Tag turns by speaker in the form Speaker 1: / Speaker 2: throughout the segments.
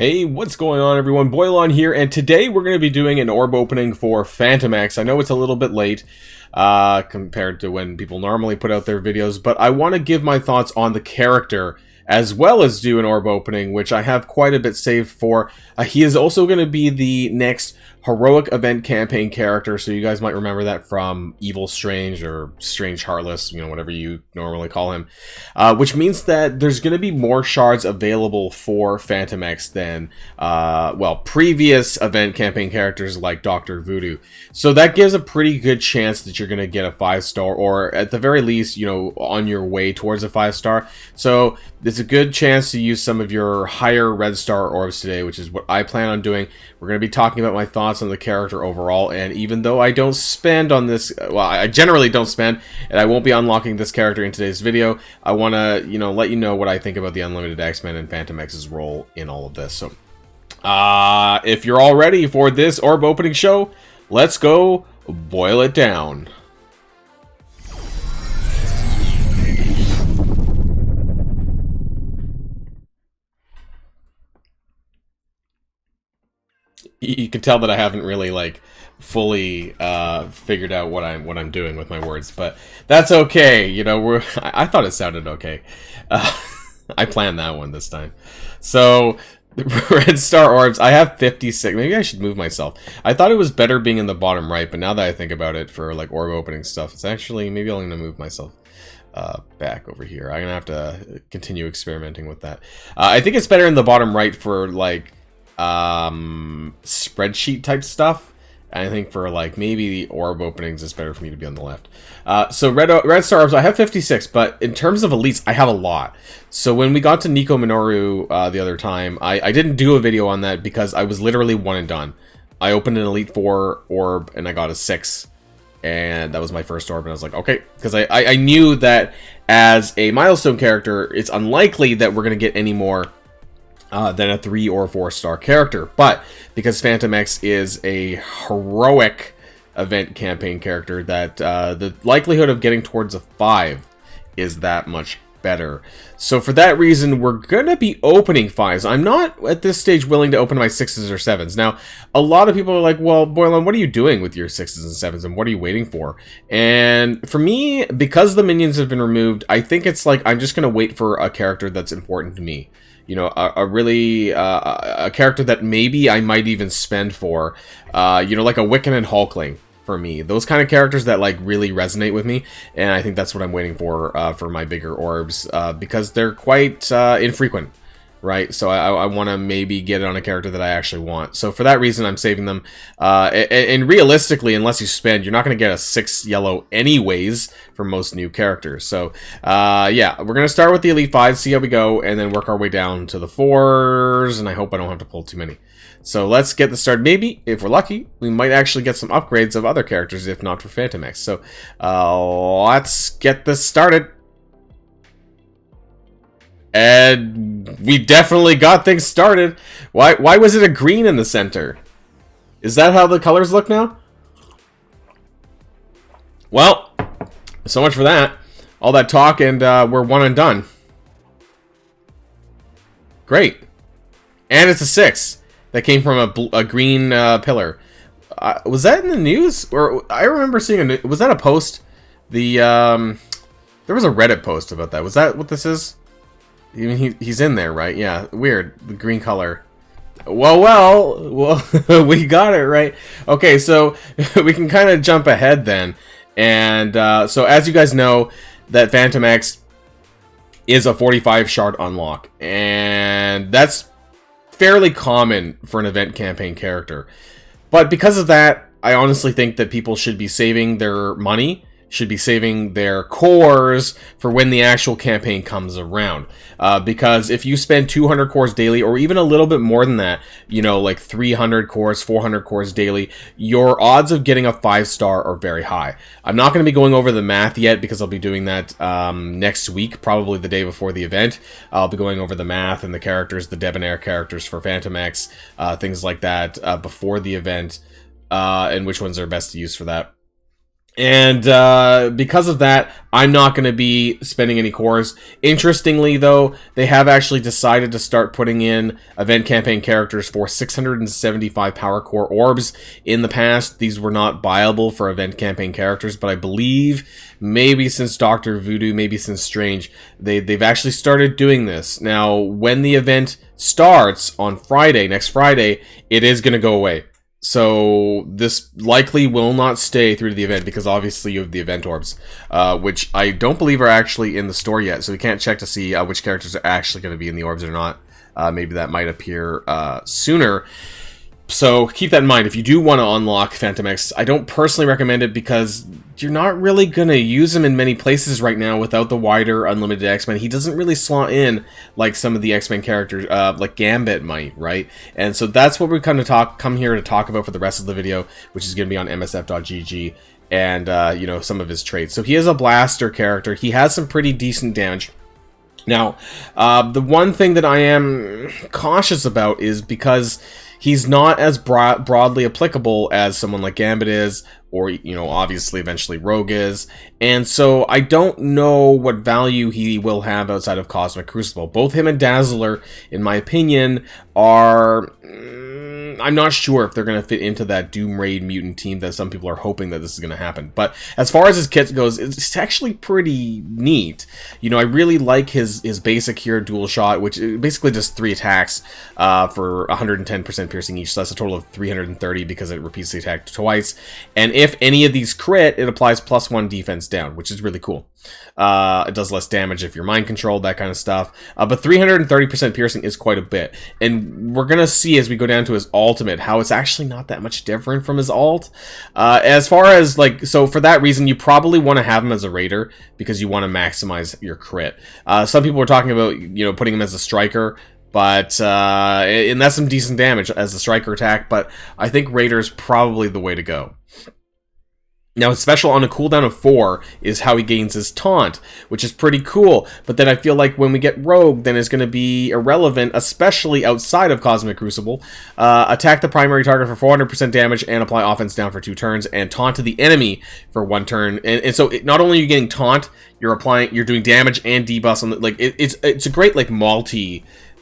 Speaker 1: Hey, what's going on everyone? Boilon here, and today we're going to be doing an orb opening for Fantomex. I know it's a little bit late compared to when people normally put out their videos, but I want to give my thoughts on the character as well as do an orb opening, which I have quite a bit saved for. He is also going to be the next heroic event campaign character, so you guys might remember that from Evil Strange or Strange Heartless, you know, whatever you normally call him. Which means that there's going to be more shards available for Fantomex than, well, previous event campaign characters like Dr. Voodoo. So that gives a pretty good chance that you're going to get a 5-star, or at the very least, you know, on your way towards a 5-star. So it's a good chance to use some of your higher red star orbs today, which is what I plan on doing. We're going to be talking about my thoughts on the character overall, and even though I don't spend on this, well, I generally don't spend, and I won't be unlocking this character in today's video, I want to, you know, let you know what I think about the Unlimited X-Men and Fantomex's role in all of this. So, if you're all ready for this orb opening show, let's go boil it down. You can tell that I haven't really like fully figured out what I'm doing with my words, but that's okay. You know, I thought it sounded okay. I planned that one this time. So red star orbs, I have 56. Maybe I should move myself. I thought it was better being in the bottom right, but now that I think about it for like orb opening stuff, it's actually, maybe I'm gonna move myself back over here. I'm gonna have to continue experimenting with that. I think it's better in the bottom right for like spreadsheet type stuff. And I think for like maybe the orb openings, it's better for me to be on the left. So red star orbs, I have 56, but in terms of elites, I have a lot. So when we got to Nico Minoru the other time, I didn't do a video on that because I was literally one and done. I opened an Elite 4 orb and I got a 6. And that was my first orb, and I was like, okay, because I knew that as a milestone character, it's unlikely that we're going to get any more than a 3 or 4-star character. But because Fantomex is a heroic event campaign character, that the likelihood of getting towards a 5 is that much better. So for that reason, we're gonna be opening 5s. I'm not at this stage willing to open my 6s or 7s. Now, a lot of people are like, well, Boilon, what are you doing with your 6s and 7s, and what are you waiting for? And for me, because the minions have been removed, I think it's like I'm just gonna wait for a character that's important to me. You know, a character that maybe I might even spend for, you know, like a Wiccan and Hulkling for me. Those kind of characters that like really resonate with me, and I think that's what I'm waiting for my bigger orbs, because they're quite infrequent, right? So I want to maybe get it on a character that I actually want. So for that reason, I'm saving them. And realistically, unless you spend, you're not going to get a 6 yellow anyways for most new characters. So yeah, we're going to start with the Elite 5, see how we go, and then work our way down to the 4s, and I hope I don't have to pull too many. So let's get this started. Maybe, if we're lucky, we might actually get some upgrades of other characters, if not for Fantomex. So let's get this started. And we definitely got things started. Why was it a green in the center? Is that how the colors look now? Well, so much for that. All that talk, and we're one and done. Great. And it's a 6 that came from a green pillar. Was that in the news? Or I remember seeing was that a post? There was a Reddit post about that. Was that what this is? I mean, he's in there, right? Yeah, weird. The green color. Well, we got it, right? Okay, so we can kind of jump ahead then. And so as you guys know, that Fantomex is a 45 shard unlock. And that's fairly common for an event campaign character. But because of that, I honestly think that people should be saving their money, should be saving their cores for when the actual campaign comes around. Because if you spend 200 cores daily, or even a little bit more than that, you know, like 300 cores, 400 cores daily, your odds of getting a 5-star are very high. I'm not going to be going over the math yet, because I'll be doing that next week, probably the day before the event. I'll be going over the math and the characters, the debonair characters for Fantomex, things like that, before the event, and which ones are best to use for that. And because of that, I'm not going to be spending any cores. Interestingly, though, they have actually decided to start putting in event campaign characters for 675 power core orbs. In the past, these were not viable for event campaign characters, but I believe maybe since Dr. Voodoo, maybe since Strange, they've actually started doing this. Now, when the event starts on Friday, next Friday, it is going to go away. So this likely will not stay through to the event because obviously you have the event orbs, which I don't believe are actually in the store yet. So we can't check to see which characters are actually going to be in the orbs or not. Maybe that might appear sooner. So keep that in mind. If you do want to unlock Fantomex, I don't personally recommend it because you're not really going to use him in many places right now without the wider Unlimited X-Men. He doesn't really slot in like some of the X-Men characters, like Gambit might, right? And so that's what we're come here to talk about for the rest of the video, which is going to be on msf.gg and, you know, some of his traits. So he is a blaster character. He has some pretty decent damage. Now, the one thing that I am cautious about is because he's not as broadly applicable as someone like Gambit is, or, you know, obviously eventually Rogue is, and so I don't know what value he will have outside of Cosmic Crucible. Both him and Dazzler, in my opinion, are... I'm not sure if they're going to fit into that Doom Raid mutant team that some people are hoping that this is going to happen. But as far as his kit goes, it's actually pretty neat. You know, I really like his basic here, dual shot, which basically does 3 attacks for 110% piercing each. So that's a total of 330 because it repeats the attack twice. And if any of these crit, it applies +1 defense down, which is really cool. It does less damage if you're mind controlled, that kind of stuff. But 330% piercing is quite a bit. And we're going to see as we go down to his ultimate how it's actually not that much different from his ult. As far as, like, so for that reason, you probably want to have him as a raider because you want to maximize your crit. Some people were talking about, you know, putting him as a striker. But, and that's some decent damage as a striker attack, but I think Raider is probably the way to go. Now, his special on a cooldown of 4 is how he gains his taunt, which is pretty cool. But then I feel like when we get Rogue, then it's going to be irrelevant, especially outside of Cosmic Crucible. Attack the primary target for 400% damage and apply offense down for 2 turns, and taunt to the enemy for 1 turn. And so not only are you getting taunt, you're doing damage and debuffs on the, like it's a great like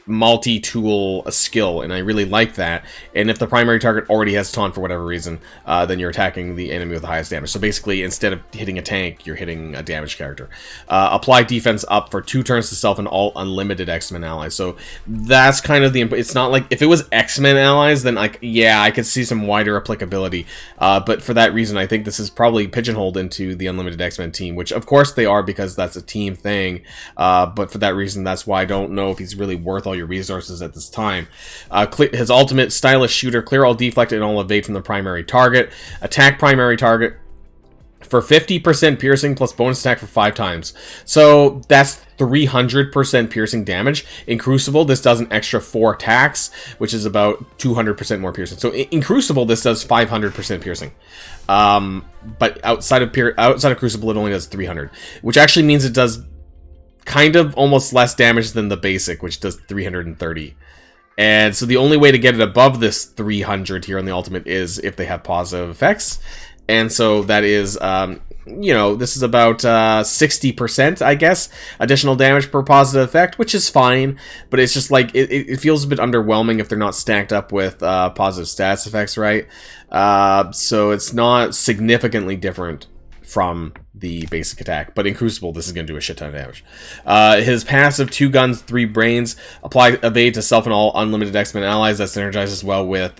Speaker 1: multi-tool skill, and I really like that. And if the primary target already has taunt for whatever reason, then you're attacking the enemy with the highest damage. So basically, instead of hitting a tank, you're hitting a damaged character. Apply defense up for 2 turns to self and all unlimited X-Men allies. So that's kind of the... It's not like... If it was X-Men allies, then, like, yeah, I could see some wider applicability. But for that reason, I think this is probably pigeonholed into the unlimited X-Men team, which, of course, they are because that's a team thing. But for that reason, that's why I don't know if he's really worth all your resources at this time. His ultimate, stylish shooter, clear all deflect and all evade from the primary target. Attack primary target for 50% piercing plus bonus attack for 5 times. So that's 300% piercing damage. In Crucible, this does an extra 4 attacks, which is about 200% more piercing. So in Crucible, this does 500% piercing. But outside of Crucible, it only does 300, which actually means it does kind of almost less damage than the basic, which does 330. And so the only way to get it above this 300 here on the ultimate is if they have positive effects. And so that is, you know, this is about 60%, I guess, additional damage per positive effect, which is fine. But it's just like, it feels a bit underwhelming if they're not stacked up with positive stats effects, right? So it's not significantly different from the basic attack, but in Crucible, this is going to do a shit ton of damage. His passive, 2 guns, 3 brains, apply evade to self and all unlimited X-Men allies. That synergizes well with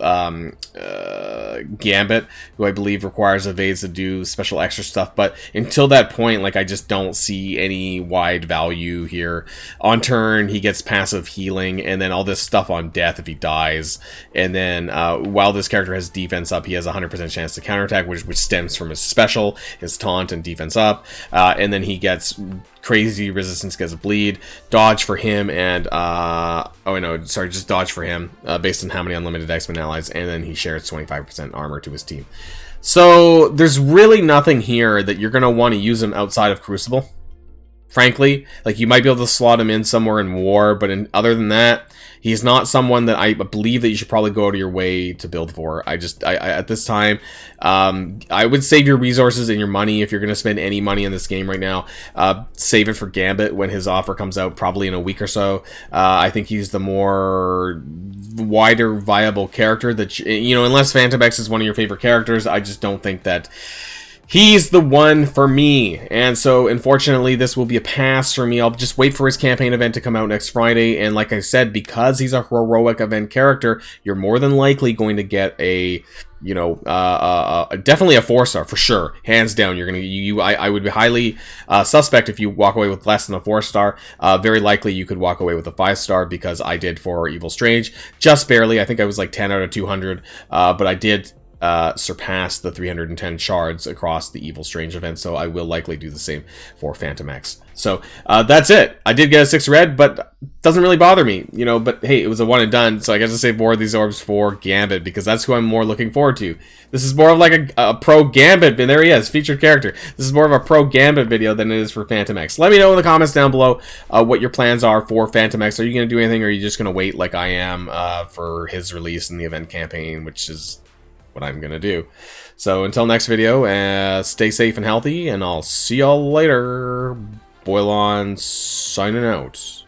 Speaker 1: Gambit, who I believe requires evades to do special extra stuff, but until that point, like, I just don't see any wide value here. On turn, he gets passive healing, and then all this stuff on death if he dies, and then while this character has defense up, he has a 100% chance to counterattack, which stems from his special, his taunt and defense up, and then he gets crazy resistance against bleed, dodge for him, and just dodge for him based on how many unlimited X-Men allies, and then he shares 25% armor to his team. So there's really nothing here that you're going to want to use him outside of Crucible. frankly. Like, you might be able to slot him in somewhere in war, but other than that, he's not someone that I believe that you should probably go out of your way to build for. I at this time, I would save your resources and your money if you're going to spend any money in this game right now. Save it for Gambit when his offer comes out, probably in a week or so. I think he's the more wider viable character that, you know, unless Fantomex is one of your favorite characters, I just don't think that he's the one for me. And so, unfortunately, this will be a pass for me. I'll just wait for his campaign event to come out next Friday. And like I said, because he's a heroic event character, you're more than likely going to get a, you know, definitely a 4-star for sure, hands down. You're gonna, I would be highly suspect if you walk away with less than a 4-star. Very likely you could walk away with a 5-star, because I did for Evil Strange, just barely. I think I was like 10 out of 200, but I did surpass the 310 shards across the Evil Strange event, so I will likely do the same for Fantomex. So that's it. I did get a 6 red, but doesn't really bother me, you know. But hey, it was a one and done, so I got to save more of these orbs for Gambit, because that's who I'm more looking forward to. This is more of like a pro Gambit, and there he is, featured character. This is more of a pro Gambit video than it is for Fantomex. Let me know in the comments down below what your plans are for Fantomex. Are you going to do anything, or are you just going to wait like I am for his release in the event campaign, which is what I'm gonna do. So until next video, stay safe and healthy, and I'll see y'all later. Boilon signing out.